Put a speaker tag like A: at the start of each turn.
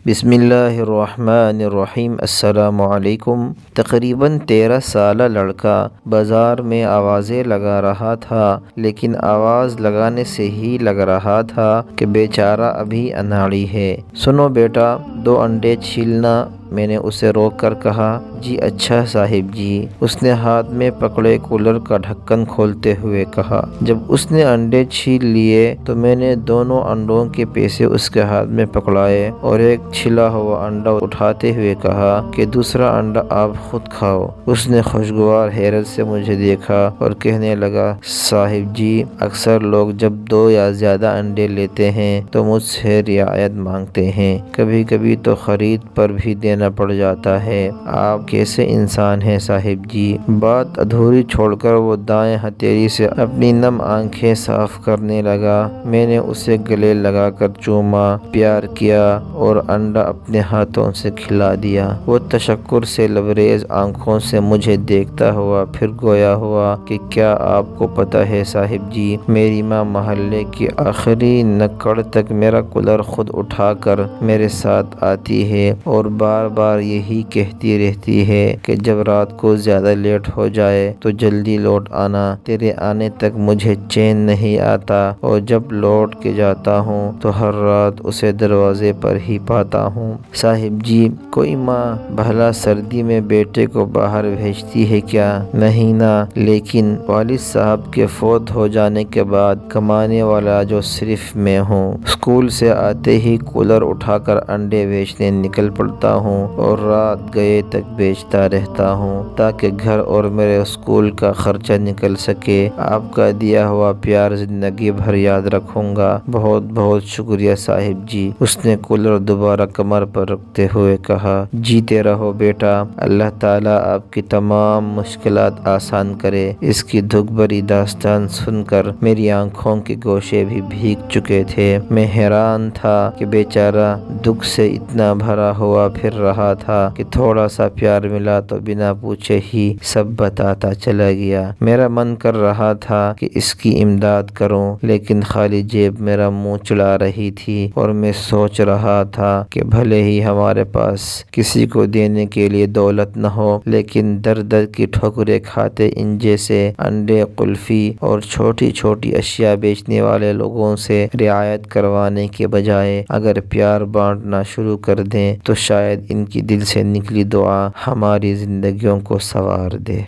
A: بسم اللہ الرحمن الرحیم۔ السلام علیکم۔ تقریباً 13 سالہ لڑکا بازار میں آوازیں لگا رہا تھا، لیکن آواز لگانے سے ہی لگ رہا تھا کہ بیچارہ ابھی اناڑی ہے۔ سنو بیٹا، 2 انڈے چھیلنا، میں نے اسے روک کر کہا۔ جی اچھا صاحب جی، اس نے ہاتھ میں پکڑے کولر کا ڈھکن کھولتے ہوئے کہا۔ جب اس نے انڈے چھیل لیے تو میں نے دونوں انڈوں کے پیسے اس کے ہاتھ میں پکڑائے اور ایک چھلا ہوا انڈا اٹھاتے ہوئے کہا کہ دوسرا انڈا آپ خود کھاؤ۔ اس نے خوشگوار حیرت سے مجھے دیکھا اور کہنے لگا، صاحب جی، اکثر لوگ جب 2 یا زیادہ انڈے لیتے ہیں تو مجھ سے رعایت مانگتے ہیں، کبھی کبھی تو خرید پر بھی دینا پڑ جاتا ہے۔ آپ کیسے انسان ہیں صاحب جی؟ بات ادھوری چھوڑ کر وہ دائیں ہتھیلی سے اپنی نم آنکھیں صاف کرنے لگا۔ میں نے اسے گلے لگا کر چوما، پیار کیا اور انڈا اپنے ہاتھوں سے کھلا دیا۔ وہ تشکر سے لبریز آنکھوں سے مجھے دیکھتا ہوا پھر گویا ہوا کہ کیا آپ کو پتہ ہے صاحب جی، میری ماں محلے کی آخری نکڑ تک میرا کولر خود اٹھا کر میرے ساتھ آتی ہے اور بار بار یہی کہتی رہتی ہے کہ جب رات کو زیادہ لیٹ ہو جائے تو جلدی لوٹ آنا، تیرے آنے تک مجھے چین نہیں آتا، اور جب لوٹ کے جاتا ہوں تو ہر رات اسے دروازے پر ہی پاتا ہوں۔ صاحب جی، کوئی ماں بھلا سردی میں بیٹے کو باہر بھیجتی ہے کیا؟ نہیں نا، لیکن والد صاحب کے فوت ہو جانے کے بعد کمانے والا جو صرف میں ہوں۔ اسکول سے آتے ہی کولر اٹھا کر انڈے بیچنے نکل پڑتا ہوں اور رات گئے تک بیچتا رہتا ہوں تاکہ گھر اور میرے اسکول کا خرچہ نکل سکے۔ آپ کا دیا ہوا پیار زندگی بھر یاد رکھوں گا۔ بہت بہت شکریہ صاحب جی، اس نے کولر دوبارہ کمر پر رکھتے ہوئے کہا۔ جیتے رہو بیٹا، اللہ تعالیٰ آپ کی تمام مشکلات آسان کرے۔ اس کی دکھ بھری داستان سن کر میری آنکھوں کے گوشے بھی بھیگ چکے تھے۔ میں حیران تھا کہ بیچارہ دکھ سے اتنا بھرا ہوا پھر رہا تھا کہ تھوڑا سا پیار ملا تو بنا پوچھے ہی سب بتاتا چلا گیا۔ میرا من کر رہا تھا کہ اس کی امداد کروں، لیکن خالی جیب میرا منہ چڑھا رہی تھی اور میں سوچ رہا تھا کہ بھلے ہی ہمارے پاس کسی کو دینے کے لیے دولت نہ ہو، لیکن در در کی ٹھوکریں کھاتے ان جیسے انڈے، قلفی اور چھوٹی چھوٹی اشیاء بیچنے والے لوگوں سے رعایت کروانے کے بجائے اگر پیار بانٹنا شروع کر دیں تو شاید ان کی دل سے نکلی دعا ہماری زندگیوں کو سنوار دے۔